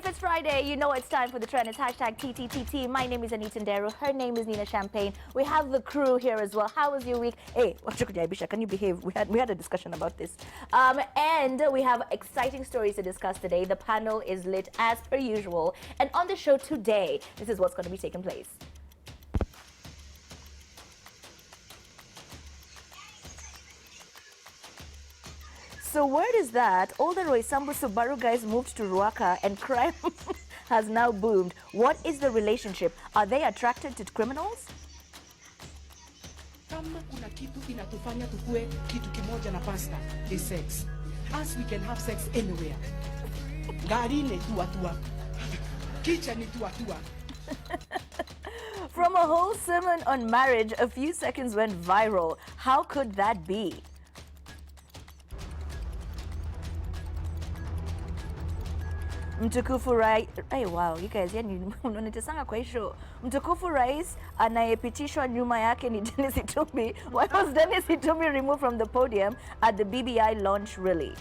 it's Friday, you know it's time for the trend. It's hashtag TTTT. My name is Anita Ndero. Her name is Nina Champagne. We have the crew here as well. How was your week? Hey, can you behave? We had a discussion about this. And we have exciting stories to discuss today. The panel is lit as per usual. And on the show today, this is what's going to be taking place. So word is that all the Roysambu Subaru guys moved to Ruaka and crime has now boomed. What is the relationship? Are they attracted to criminals? Kama kuna kitu inatufanya tukue kitu kimoja na pasta is sex. As we can have sex anywhere. Gari ni tuatua. Kitchen ni tuatua. From a whole sermon on marriage, a few seconds went viral. How could that be? Mtukufu Rais, hey, wow, you guys, yani unanitesanga kwa show. Mtukufu Rais anayepitishwa nyuma yake ni Dennis Itumbi. Why was Dennis Itumbi removed from the podium at the BBI launch rally?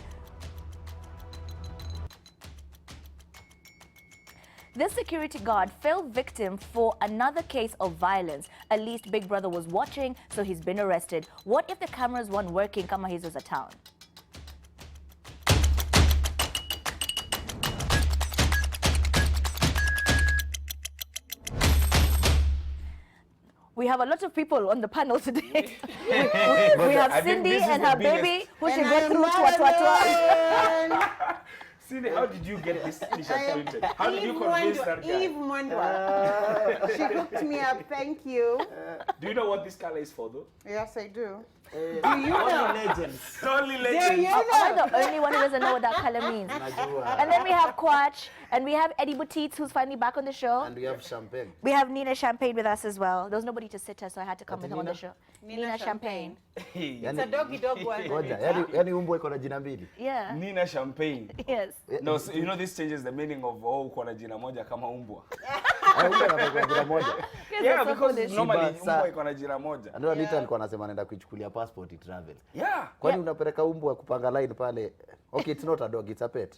This security guard fell victim for another case of violence. At least Big Brother was watching, so he's been arrested. What if the cameras weren't working kama hizo za town? We have a lot of people on the panel today. we have Cindy and her baby who should go through Twatwatwa. Cindy, how did you get this disappointed? How did you convince that guy? Eve Mwendwa. She hooked me up, thank you. Do you know what this color is for, though? Yes, I do. Do you know? Legends. Only legends. Am I the only one who doesn't know what that color means? And then we have Quach, and we have Eddie Butitz, who's finally back on the show. And we have Champagne. We have Nina Champagne with us as well. There was nobody to sit her, so I had to come with her on the show. Nina Champagne. It's a doggy dog one. Yani umbo iko na jina mbili. Yeah. Nina Champagne. Yes. No, so you know this changes the meaning of uko na jina moja kama umbwa. Umbo anakuwa jina moja. Yeah, because normally umbwa iko na jina moja. Ndio Anita alikuwa anasema anaenda kuichukulia passport i travel. Yeah. Kwani unapeleka umbwa kupanga line pale? Okay, it's not a dog, it's a pet.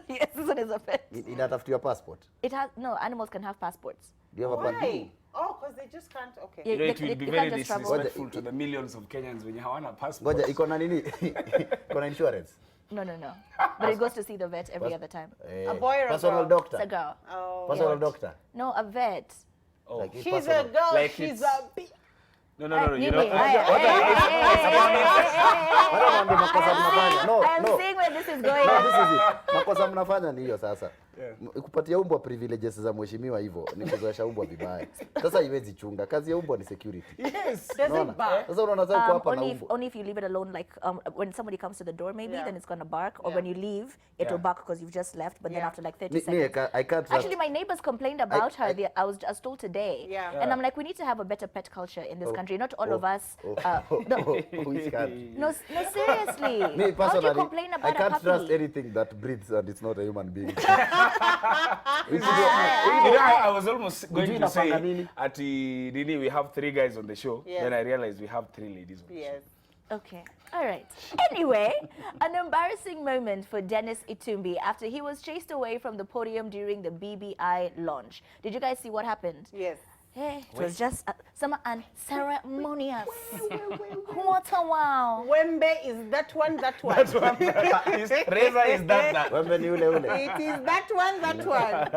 Yes, this one is a pet. Inatafutiwa passport. It has no animals can have passports. Do you have a passport? Why? Oh, because they just can't. Okay. Yeah, You know, it will be very can't just travel. disrespectful to the millions of Kenyans when you hawana passport. Ngoja iko na nini? Iko na insurance. No. But it goes to see the vet every other time. A boy or a personal girl? doctor. It's a girl. Oh. Personal doctor. No, a vet. Oh. Like it's She's personal. a girl. Like She's it's- a. No. You know. I'm seeing where this is going. No, this is it. Makosa mnafanya ni hiyo sasa. Yeah. Kupatia umbwa privileges za mheshimiwa hivyo ni kuzoesha umbwa vibaya. Sasa haiwezi chunga. Kazi ya umbwa ni security. Yes. Does Unaona? it bark? Sasa unaona sasa uko hapa na umbwa. Only if you leave it alone, like when somebody comes to the door, maybe Yeah. then it's gonna bark, or Yeah. when you leave, it Yeah. will bark because you've just left. But then Yeah. after like 30 Me, seconds. I can't trust. Actually, my neighbors complained about her. I was told today, Yeah. and I'm like, we need to have a better pet culture in this country. Not all of us. Which can't. No, seriously. Me How do you personally, complain I about a can't puppy? trust anything that breathes and it's not a human being. You know, I was almost going to say Unapanga nini? at Dini we have 3 guys on the show. Yes. Then I realized we have 3 ladies on the Yes. Okay, all right. Anyway, an embarrassing moment for Dennis Itumbi after he was chased away from the podium during the BBI launch. Did you guys see what happened? Yes. Hey, it was just some unceremonious. What a wow. Wembe is that one, that one. Reza is that. Wembe ni ule ule. It is that one, that one.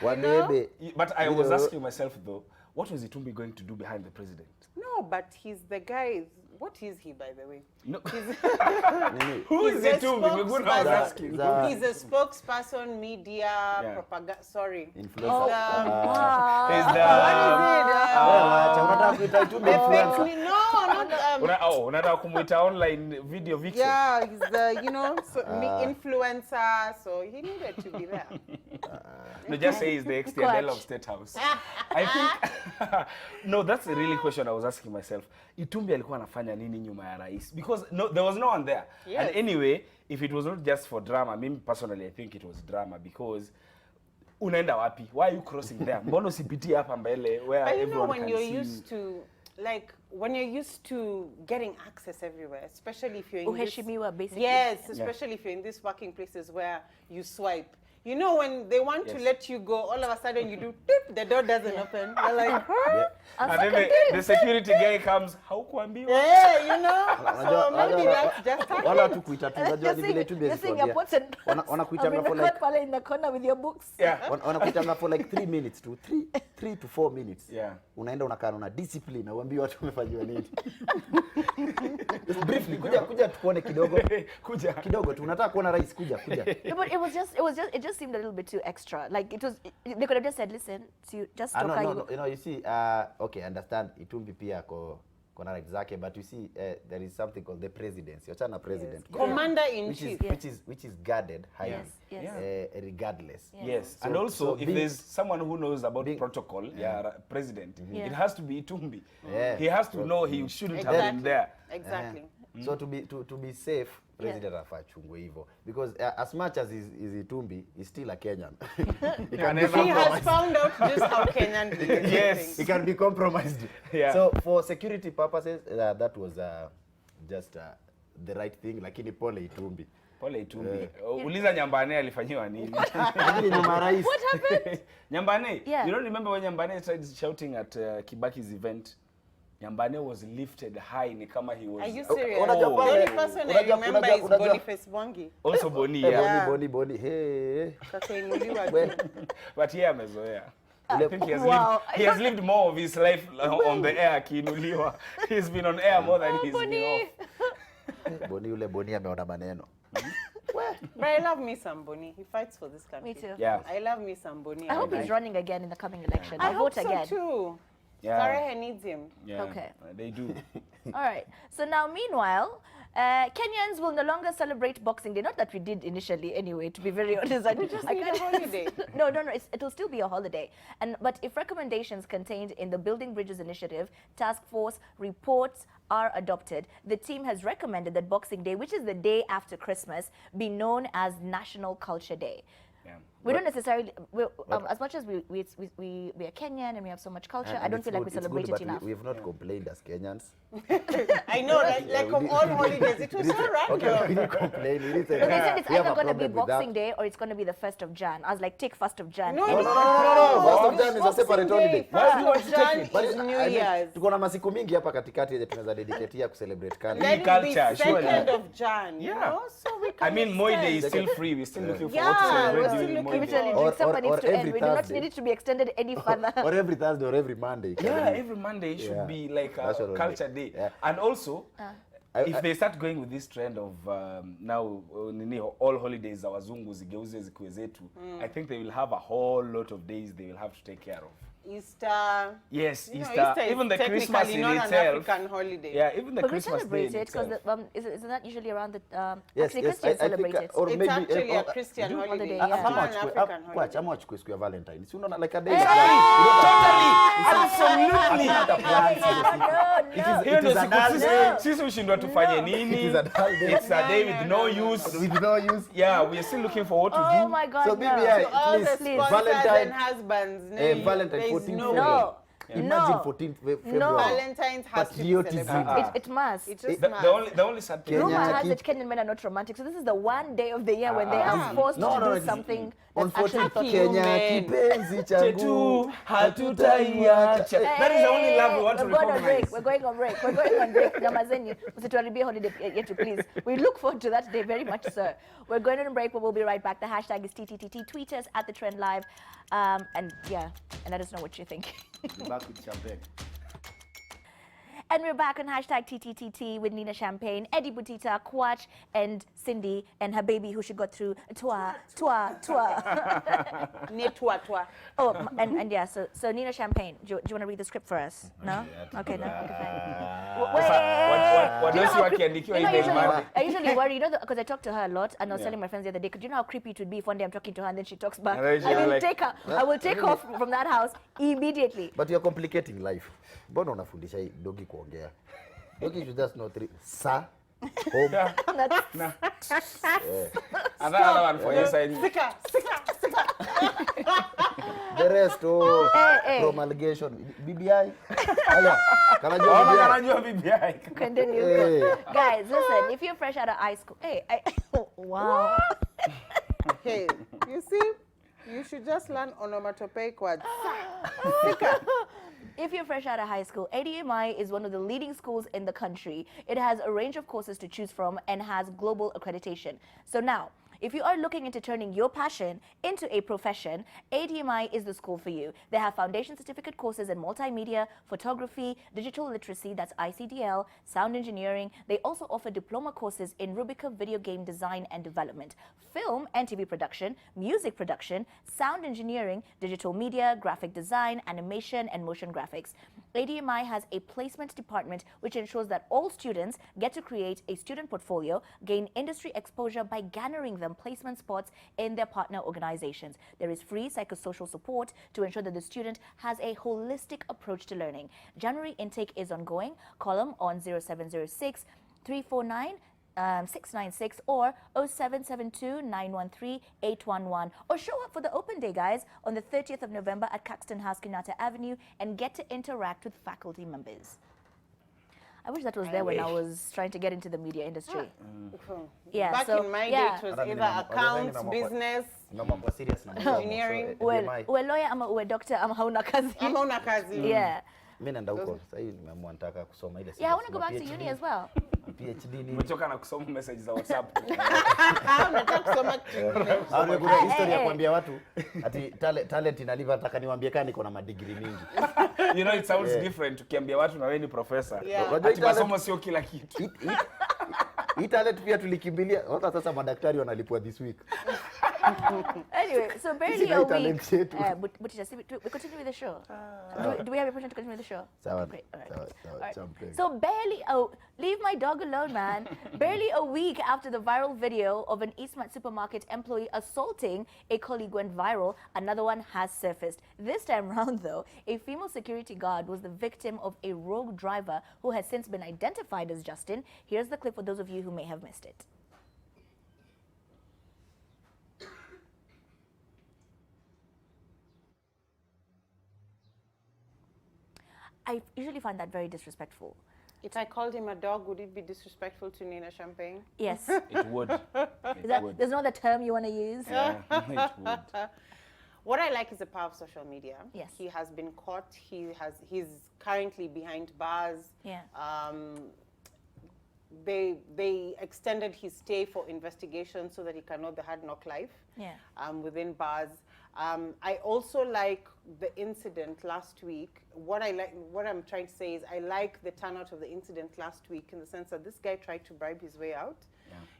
Wabebe. But I was asking myself though, what was Itumbi going to do behind the president? No, but he's the guy. What is he, by the way? No. Nini? Who is He's a Itumbi? I was spokesperson. asking. He's a spokesperson, media, propaganda. Sorry. Influencer. Is Unataka kuita Itumbi influencer? No, not. unataka kumuita online video vixen? Yeah, he's the, influencer, so he needed to be there. No, just say he's the XTNL of State House. I think, no, that's the really question I was asking myself. Itumbi alikuwa anafanya nini nyuma ya rais? Because no, there was no one there. Yes. And anyway, if it was not just for drama, me personally, I think it was drama because unaenda wapi? Why are you crossing there? Mbona usipitie hapa mbele where But you know, everyone when can you're see used to, like, when you're used to getting access everywhere, especially if you're in this, Uheshimiwa, basically. yes, especially if you're in these working places where you swipe, You know, when they want to Yes. let you go, all of a sudden you do, doop, the door doesn't open. You're like, huh? And then the security guy comes, haukuambiwa? Yeah, you know. Unajua- So maybe unajua- that's just wala happened. tu kuita tu, unajua ni vile tu You're seeing your pots and pans. wanakuitanga I'm for in the like corner, in the corner with your books. Yeah. wanakuitanga for like 3 minutes to 3 to 4 minutes. Yeah. Unaenda unakaa na discipline na uambie watu wamefanyiwa nini. Just briefly kuja tuone kidogo. Kuja. Kidogo tu unataka kuona rais kuja. No, but it just seemed a little bit too extra. Like they could have just said, listen, so you just talk No, you know, you see, okay, understand, Itumbi pia kona right zake, but you see, there is something called the presidency. Wachana president. Commander in chief. Which is guarded highly, Yes. regardless. Yes, So- and also so if being- there's someone who knows about being- protocol, president, Yeah. it has to be Itumbi. Yeah. He has to know he shouldn't have Exactly. been there. Exactly. So to be safe, president anafaa chungwe hivyo, because as much as is Itumbi, he's still a Kenyan. He can be Never. He has compromised. found out just how Kenyan he is. Yes. He can be compromised. Yeah. So for security purposes, that was just the right thing, lakini pole Itumbi. Pole Itumbi. Uliza Nyambane alifanyiwa nini? Lakini ni marais. What happened? Nyambane, Yeah. you don't remember when Nyambane started shouting at Kibaki's event? Nyambane was lifted high ni kama he was Are you serious? Unajua The pale- only person I unajua- remember is unajua- Boniface Mwangi. also Boni, yeah. Yeah. Boni. Hey. Kakainuliwa Well, tu. But yeye amezoea. I think he has, Wow. he has lived more of his life on the air akiinuliwa. He's been on air more than he's been off. Boni ameona maneno. But I love me some Boni. He fights for this country. Me too. Yeah. I love me some Boni. I hope and he's running again in the coming election. I I'll hope vote so again. too. Yeah. Sarehe needs him. Yeah. Okay. They do. All right. So now, meanwhile, Kenyans will no longer celebrate Boxing Day. Not that we did initially, anyway. To be very honest, I Just need a can't- holiday. No. It'll still be a holiday. But if recommendations contained in the Building Bridges Initiative Task Force reports are adopted, the team has recommended that Boxing Day, which is the day after Christmas, be known as National Culture Day. Yeah. We don't necessarily, as much as we are Kenyan and we have so much culture, And I don't it's feel like good- we it's celebrate good, it but enough. We have not complained as Kenyans. I know, like of all holidays, it was so Okay, we random. didn't complain. We didn't say, But they said it's we have either a going to be problem with that. Boxing Day or it's going to be the 1st of Jan. I was like, take 1st of Jan. No, Any- No. First of Jan is a separate holiday. Why do you want to take Jan it? But is I New mean, Year's. tuko na masiku mingi hapa katikati yenye tunaweza dedicatea kucelebrate culture. Then culture, it'll be surely. 2nd of Jan. You Yeah. know? So we I can mean, Moi Day is extend. still free. We're still looking Yeah, forward to we're celebrate still during Moi looking Day. Literally, Or- December needs or to end. every We do not Thursday. need it to be extended any further. Or every Thursday or every Monday. Yeah, every Monday should Yeah. be like a National culture Day. day. Yeah. And also, I- if they start going with this trend of now all holidays za wazungu zigeuze zikuwe zetu, I think they will have a whole lot of days they will have to take care of. Easter. Yes, You know, Easter, is even the technically Christmas in not an itself. African holiday. Yeah, even the But we Christmas celebrate day in it because itself. isn't that usually around the Yes, actually yes, Christians I celebrate think, it. or It's maybe, actually a oh, Christian do holiday. holiday, It's yeah. not Ama an wachukue- African holiday. ama wachukue siku ya Valentine's. Si unaona like a day. Absolutely. Hiyo It ndio is a siku dull sisi- day. sisi ushindwa tufanye It nini. is a dull day. It's a day with no use. With no use. Yeah, we're still looking for what to Oh do. my God, So no. BBI, All the please, sponsors Valentine, and husbands. Valentine there is 14th no February. No. Imagine No. 14th February. No. Valentine's has But to be DOTC. celebrated. It must. It just The must. only sad thing. Rumor Kenya, has keep- it Kenyan men are not romantic. So this is the one day of the year when they are forced No, to no, do it's- something On that's actually 14th thoughtful. Kenya, men. kipenzi Chetu, changu, hatutaiacha. That is the only love we want to We're going on break. recognize. We're going on break. We're going on break. Nyamazeni, usituharibie holiday yetu, please. We look forward to that day very much, sir. We're going on a break, but we'll be right back. The hashtag is TTTT. Tweet us at The Trend Live. And let us know what you think. Be back with champagne. And we're back on hashtag TTTT with Nina Champagne, Eddie Butita, Kwach, and Cindy, and her baby who she got through twa. Netwatwa. Oh, and yeah, so Nina Champagne, do you want to read the script for us? No? Okay, no. Okay, fine. What Do you know does how you creep- wakiandikiwa you know, email money? I usually worry, because I talk to her a lot, and I was Yeah. telling my friends the other day, do you know how creepy it would be if one day I'm talking to her and then she talks back? And then she'll I will like- take her. I will take off from that house immediately. But you're complicating life. Mbona unafundisha hii dogi kuongea? Dogi should just know three. Sa, home. Another one for your side. Sika. The rest, Hey. promulgation. BBI. Aya, kanajua Ona BBI. kanajua BBI. Continue. Hey. Guys, listen, if you're fresh out of high school, hey, wow. Hey, you see? should just learn onomatopoeic words. If you're fresh out of high school, ADMI is one of the leading schools in the country. It has a range of courses to choose from and has global accreditation. So now, if you are looking into turning your passion into a profession, ADMI is the school for you. They have foundation certificate courses in multimedia, photography, digital literacy, that's ICDL, sound engineering. They also offer diploma courses in Rubica video game design and development, film and TV production, music production, sound engineering, digital media, graphic design, animation, and motion graphics. ADMI has a placement department which ensures that all students get to create a student portfolio, gain industry exposure by garnering them placement spots in their partner organizations. There is free psychosocial support to ensure that the student has a holistic approach to learning. January intake is ongoing. Call them on 0706 349 696 or 0772 913 811, or show up for the open day, guys, on the 30th of November at Caxton House, Kenyatta Avenue, and get to interact with faculty members. I wish that was there when I was trying to get into the media industry. Yeah, Back so, in my yeah. day, it was either accounts, business, engineering. Uwe lawyer ama uwe doctor ama hauna kazi. ama una kazi. Yeah. Mimi naenda huko sasa hivi nimeamua nataka kusoma ile. Yeah, I want to go back to uni as well. PhD ni. Umechoka na kusoma message za WhatsApp. Nataka kusoma kingine. Au kuna historia ya kuambia watu ati talent inaliva, nataka niwaambie kani niko na madegree mingi. You know, it sounds different ukiambia watu na wewe ni professor. Yeah. Ati masomo sio kila kitu. Hii talent pia tulikimbilia. Hata sasa madaktari wanalipwa this week. Anyway, so barely a week. But we continue with the show. Do we have a permission to continue with the show? Great. All right. All right. So barely, leave my dog alone, man. Barely a week after the viral video of an Eastmart supermarket employee assaulting a colleague went viral, another one has surfaced. This time round, though, a female security guard was the victim of a rogue driver who has since been identified as Justin. Here's the clip for those of you who may have missed it. I usually find that very disrespectful. If I called him a dog, would it be disrespectful to Nina Champagne? Yes. It would. There's no other term you want to use? Yeah, it would. What I like is the power of social media. Yes. He has been caught. He's currently behind bars. Yeah. They extended his stay for investigation so that he can know the hard knock life. Yeah. Within bars. I also like the incident last week. What I'm trying to say is I like the turnout of the incident last week in the sense that this guy tried to bribe his way out,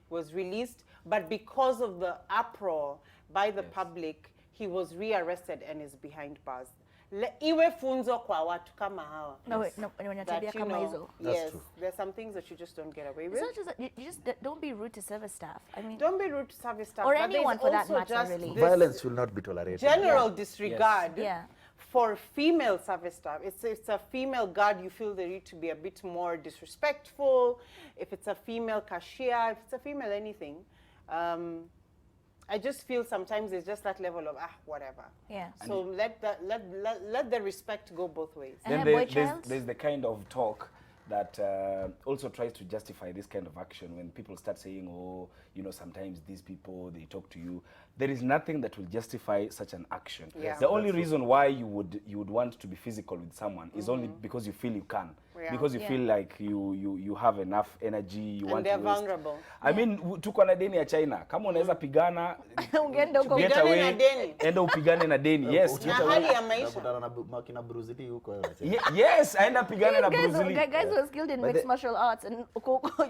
was released, but because of the uproar by the public, he was rearrested and is behind bars. Iwe funzo kwa watu kama hawa. No, wait, no, when you're kama hizo. Yes, there's some things that you just don't get away with. It's not just that, you just don't be rude to service staff. I mean, Don't be rude to service staff. or but anyone there's for that also matter, just really. this Violence should not be tolerated. General disregard Yeah. for female service staff. It's a female guard, you feel the need to be a bit more disrespectful. If it's a female cashier, if it's a female anything. I just feel sometimes it's just that level of whatever. Yeah. So let the respect go both ways. Then boy there's child? the kind of talk that also tries to justify this kind of action when people start saying, oh, you know, sometimes these people, they talk to you. There is nothing that will justify such an action. Yeah. The only reason why you would want to be physical with someone is only because you feel you can. Yeah. Because you feel like you have enough energy, you And want they're to waste. vulnerable. I mean, tuko na deni ya China. Kama unaweza pigana, Ungeenda huko. get Pigane away, na deni. enda upigane na deni. Yes, Na get away. hali ya maisha. Nakutana na makina Bruce Lee huko wewe. Yes, aenda pigane na Bruce Lee. Guys who are skilled in But mixed martial arts and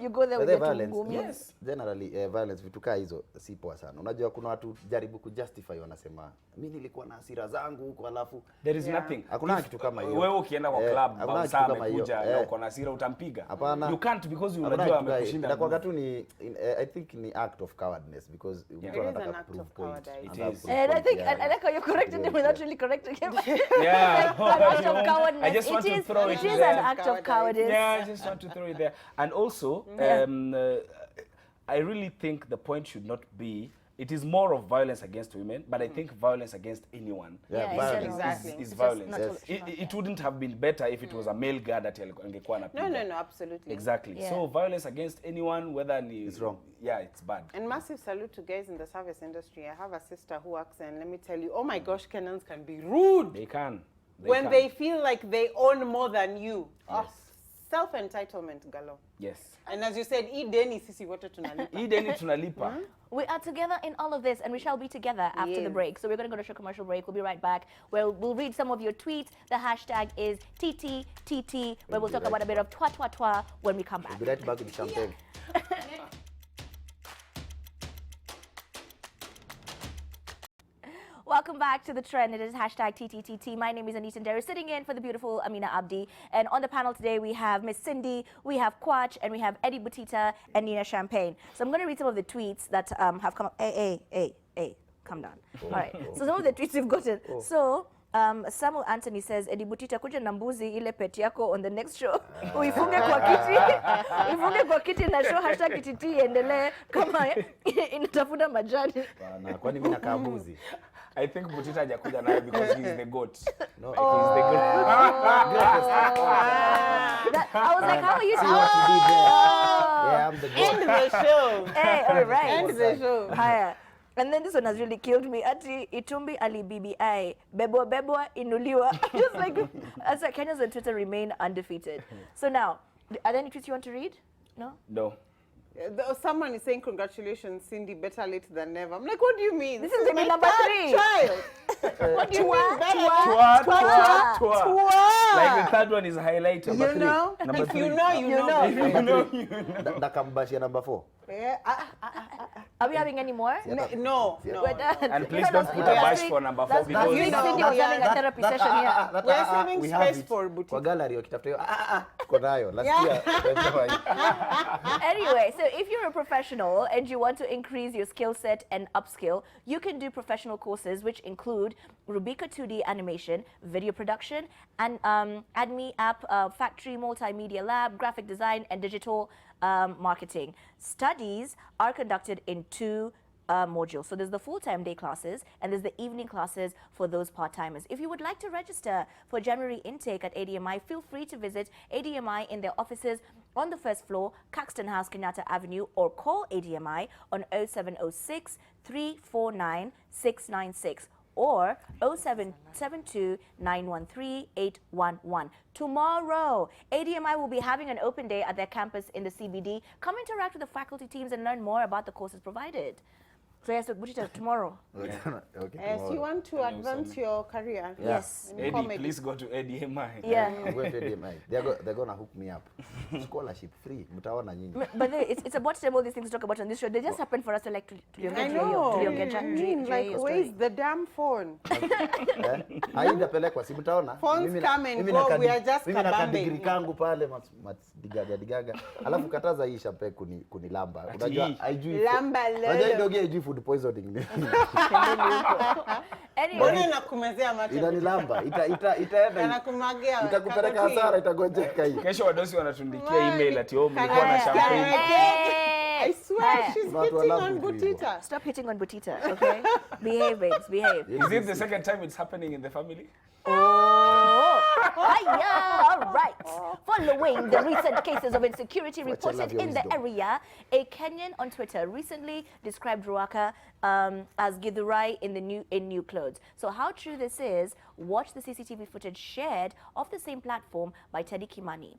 you go there with your ngumi. Yes. Generally violence vitu kaa hizo si poa sana. Unajua kuna watu jaribu kujustify wanasema mimi nilikuwa na hasira zangu huko alafu There is nothing. Hakuna kitu kama hiyo. Wewe ukienda kwa club, hakuna bouncer kitu kama hiyo. amekuja na uko na hasira utampiga. Hapana. You can't because Hakuna unajua kitu amekushinda. inakuwa tu ni I think ni act of cowardness because mtu It is an anataka act prove of point. cowardice. It is. And I think I like how you corrected him without really correcting him. Yeah. An act of cowardness. I just want to throw it it is there. an act of cowardice. Yeah, I just want to throw it there. And also, I really think the point should not be it is more of violence against women, but I think violence against anyone Yeah, violence. Exactly. is It's just violence. not Yes. It wouldn't have been better if it was a male guard that angekuwa No, anapiga. no, absolutely. Exactly. Yeah. So violence against anyone, whether It's wrong. Yeah, it's bad. And massive salute to guys in the service industry. I have a sister who works, and let me tell you, oh my gosh, Kenyans can be rude They can. when can. they feel like they own more than you. Oh, self-entitlement, galo. Yes. And as you said, ideni sisi wote tunalipa. Hii deni tunalipa. We are together in all of this, and we shall be together after the Yes. break. So we're going to go to a short commercial break. We'll be right back. We'll read some of your tweets. The hashtag is TTTT, where we'll talk about a bit of twa twa twa when we come back. We'll be right back with champagne. Welcome back to The Trend. It is hashtag TTTT. My name is Anita Nderi, sitting in for the beautiful Amina Abdi. And on the panel today, we have Miss Cindy, we have Kwach, and we have Eddie Butita and Nina Champagne. So I'm going to read some of the tweets that have come up. Hey, calm down. All right. So some of the tweets we've gotten. So Samuel Anthony says, Eddie Butita, kuja na mbuzi ile pet yako on the next show. Uifunge kwa kiti. Uifunge kwa kiti na show hashtag TTT iendelee kama inatafuta majani. Bana, kwani mimi nakaa mbuzi? I think Butita hajakuja naye because he's the goat. No. He's the goat. I was like, how are you See doing? what you did there? Yeah, I'm the End goat. the show. Hey, all right. End the show. Haya. And then this one has really killed me. Ati Itumbi Ali BBI. Bebwa inuliwa. Just like, as Kenyans on Twitter remain undefeated. So now, are there any tweets you want to read? No? No. Someone is saying, congratulations, Cindy, better late than never. I'm like, what do you mean? This is baby number 3. Child. What do you mean? Twa. Like the third one is a highlighter. You know? Number If three. you know, you know. If you know, you know. Nakambashia number 4. Yeah. Are we having any more? No. We're done. And please No, don't no, put no, a bash last week- for number 4 last because week, Cindy was having a therapy session here. We're saving we space have it. for boutique. Kwa gallery wakitafuta hiyo. Tuko nayo. Last year. Anyway, so if you're a professional and you want to increase your skill set and upskill, you can do professional courses which include Rubika 2D animation, video production, and ADME app, factory multimedia lab, graphic design, and digital marketing. Studies are conducted in 2 modules. So there's the full-time day classes and there's the evening classes for those part-timers. If you would like to register for January intake at ADMI, feel free to visit ADMI in their offices on the first floor, Caxton House, Kenyatta Avenue, or call ADMI on 0706 349 696 or 0772 913 811. Tomorrow, ADMI will be having an open day at their campus in the CBD. Come interact with the faculty teams and learn more about the courses provided. So yes, Butita, tomorrow. Okay. Yes, you want to advance your career. Yeah. Yes. Eddie, Comedy. please go to ADMI. Yeah. I'm going to ADMI. They're going to hook me up. Scholarship free. Mtaona nyinyi. But it's about to all these things to talk about on this show. They just happen for us to like to I know. Like, your where's story. the damn phone? Haidapelekwa si mtaona. Phones Mimi come and mimi go, na we are just mimi na kabambe. kadigiri kangu pale digaga. Alafu kataza hii champagne kunilamba. Unajua hii. haijui. Lamba lolo. Unajua ndio haijui food poisoning. Anyway, Mbona nakumezea macho? Inanilamba. Itaenda. Anakumwagia. Itakupeleka hasara itagonjeka hii. Kesho wadosi wanatundikia email ati oh mlikuwa na Haya. champagne. I swear Hey. she's Watu hitting walabu on hivyo. Butita. stop hitting on Butita, okay? Behave, babes, behave. Is it the second time it's happening in the family? Oh, hiya, all right. Following the recent cases of insecurity reported love your in the wisdom. area, a Kenyan on Twitter recently described Ruaka as Githurai in new clothes. So how true this is, watch the CCTV footage shared off the same platform by Teddy Kimani.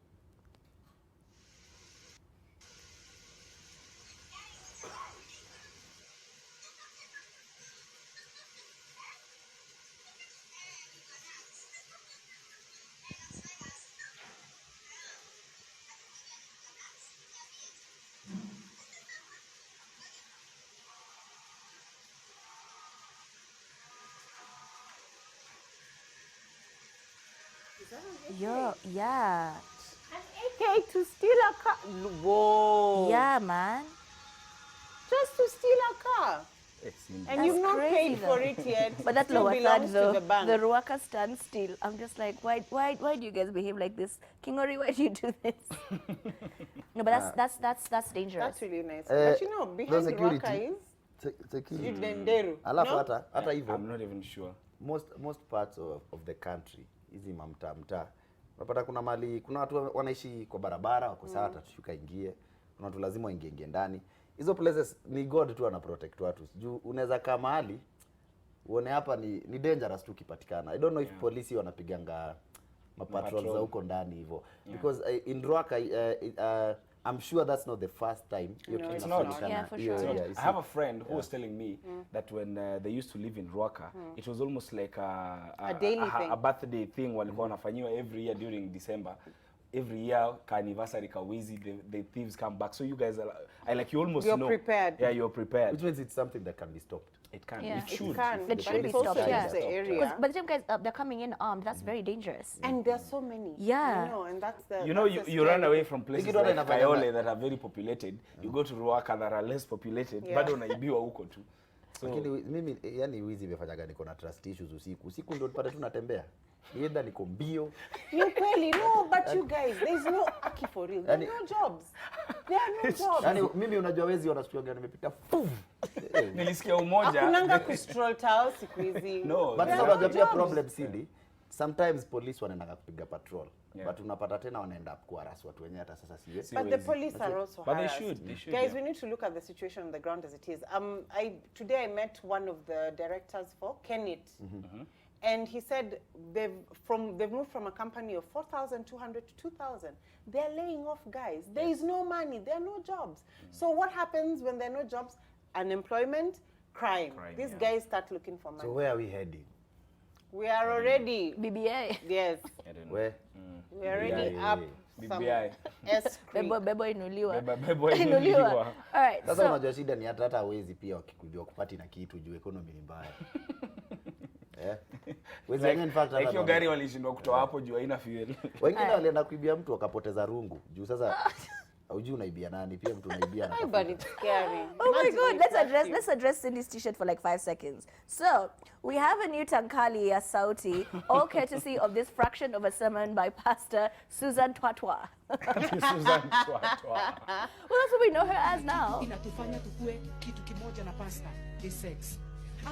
Yeah. AK to steal a car. Whoa. Yeah, man. Just to steal a car. And That's you've not crazy, paid though. for it yet. But that Still lower belongs third, though, to the bank. the Ruaka stand still. I'm just like, why do you guys behave like this? Kingori, why do you do this? No, but that's dangerous. That's really nice. Uh, But you know, no behind the security. Ruaka is Nderu. Alafu No? hata hivyo I'm not even sure. most parts of the country hizi mtaa unapata kuna mali kuna watu wanaishi kwa barabara wako sawa tutashuka ingie, kuna watu lazima waingie ndani. Hizo places ni God tu ana protect watu. Juu unaweza kaa mahali uone hapa ni dangerous tu kipatikana. I don't know if polisi wanapiganga mapatrol za huko ndani hivyo because in Ruaka I'm sure that's not the first time. No, it's not. Yeah, for sure. I have a friend who was telling me that when they used to live in Ruaka, it was almost like a daily thing. A birthday thing walikuwa wanafanyiwa every year during December. Every year, anniversary kawizi, the thieves come back. So you guys are like you almost You're know. prepared. Yeah, you're prepared. Which means it's something that can be stopped. It can. Yeah. It should. It can. It should be But it's stopped, also yeah. the area. Because by the time guys they're coming in armed, that's very dangerous. And there's so many. Yeah. You know, and that's the You know, you run away from places Ikitoa like inafanya Kayole that are very populated. You go to Ruaka that are less populated. Yeah. Bado unaibiwa huko tu. Lakini mimi yani wizi imefanyaga niko na trust issues usiku ndio tupate tunatembea. Either niko mbio. Ni kweli, no, but you guys, there's no Aki for real. There are no jobs. There are no jobs. Yani mimi unajua wezi wanasikiaga nimepita pum. Nilisikia umoja. Hakunanga kustroll towel siku hizi. No. But There sasa are no unajua pia jobs. problem Cindy. Sometimes police wanaenda kupiga patrol. Yeah. But unapata tena wanaenda kuharass watu wenyewe hata sasa siwe. But the police are also But they harassed. should. They should. Guys, yeah. we need to look at the situation on the ground as it is. Today I met one of the directors for Kenit. And he said they've moved from a company of 4,200 to 2,000. They're laying off guys. There is no money. There are no jobs. So what happens when there are no jobs? Unemployment, crime. These guys start looking for money. So where are we heading? We are already, BBI. yes, I don't know. Where? we are already Yeah. up some BBI. S creek. Bebo inuliwa. Bebo Inuliwa. inuliwa. All right. Sasa So unajua shida ni hata wezi pia wakikujua kupati na kitu juu economy ni mbaya. Wezi wenyewe in fact Like hata hiyo gari walishindwa kutoa hapo juu haina fuel. wengine walienda kuibia mtu wakapoteza rungu. Juu sasa hujui unaibia nani pia mtu unaibia Hey, but it's scary. oh my Imagine God, if let's address Cindy's t-shirt for like 5 seconds. So we have a new Tankali ya Sauti, all courtesy of this fraction of a sermon by Pastor Susan Twatwa. Susan Twatwa. Well, that's what we know her as now. Inatufanya tukue kitu kimoja na pasta is sex.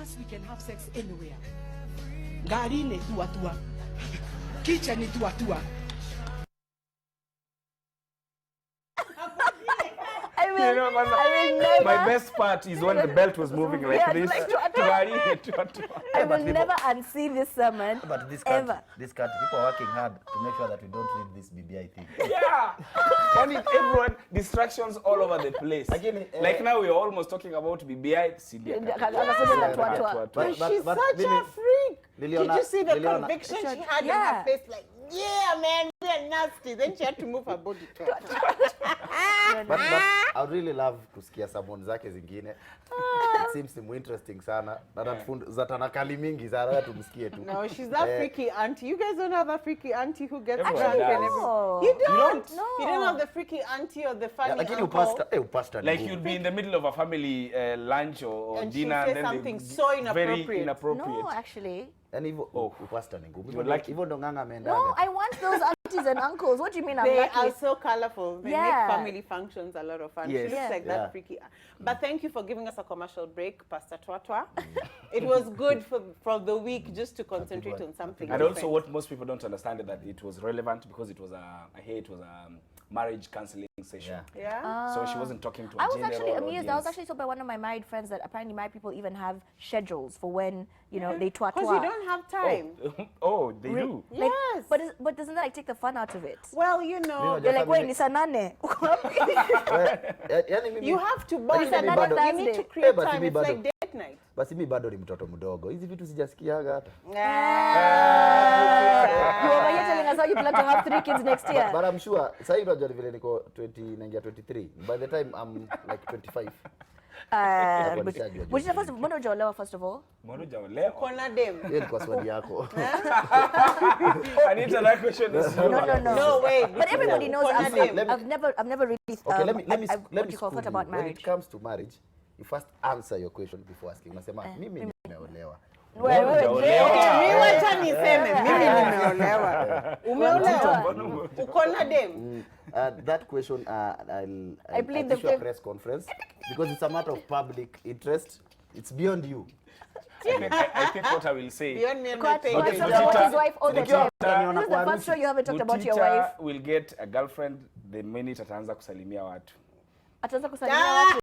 As we can have sex anywhere. Gari ni tuatua. Kicha ni tuatua. I will, You know, I will never, my best part is when the belt was moving like Yeah, this. like Twatwa. I will never unsee this sermon But this ever. country, people are working hard to make sure that we don't read this BBI thing. Yeah. And it, everyone, distractions all over the place. Again, like now we are almost talking about BBI. Cindy Akasema na Twatwa. But she's but such Lily- a freak. Liliona- Did you see the Liliona- conviction she had in Yeah. her face? Like, yeah, man, we're nasty. Then she had to move her body to her. But I would really love kusikia sabon zake zingine. It seems to be interesting sana. Na za tanakali mingi sana tumsikie tu. No, she's that freaky auntie. You guys don't have a freaky auntie who gets Everyone drunk and does. everything. No. You don't? No. You don't have the freaky auntie or the funny Lakini uncle. upasta ni Like ngumu. you'd be in the middle of a family lunch or And she'll dinner, say and then something they so very inappropriate. inappropriate. No, actually. Yaani hivyo upasta ni ngumu. You're lucky. Hivyo ndo nganga ameendaga. No, I want those aunties and uncles. What do you mean I'm They lucky? are so colorful. They Yeah. make family functions a lot of fun. Yes. She looks Yeah. like Yeah. that freaky. But thank you for giving us a commercial break, Pastor Twatwa. It was good for the week just to concentrate on something And different. also, what most people don't understand is that it was relevant because it was I hear it was a marriage counseling session. Yeah. Yeah? So she wasn't talking to a I was general actually amused. audience. I was actually told by one of my married friends that apparently married people even have schedules for when, you know, they twatwa. Because you don't have time. Oh, they do. Like, Yes. but doesn't that like take the fun out of it? Well, you know, They're like, family- wait, ni saa nane. Yaani mimi you have to bond. Lakini and mimi bado- you need to Thursday. create basi time. mimi It's bado- like date night. basi mimi bado ni mtoto mdogo. Hizi vitu sijasikiaga hata. You were here telling us how you plan to have 3 kids next year. But I'm sure sasa hivi unajua vile niko 20 naingia 23. By the time I'm like 25. Mbona hujaolewa first of all? Moja leo. Kona dem. Hiyo ilikuwa swali yako. Anita, that question is No. No, wait. But everybody knows Kona dem. I've never really Okay, let me what do you call school thought you. about When marriage. it comes to marriage, you first answer your question before asking. Unasema mimi nimeolewa. Wewe, Hujaolewa. Okay, mimi wacha niseme. Mimi nimeolewa. Umeolewa? Uko na dem? That question, I'll plead the issue a fifth. press conference because it's a matter of public interest. It's beyond you. I think what I will say. Beyond me and my Quite pay. honest Okay, about Mutita- his wife all the Mutita- time. This is the first show you haven't talked about your Mutita wife. will get a girlfriend the minute ataanza kusalimia watu. Ataanza kusalimia watu.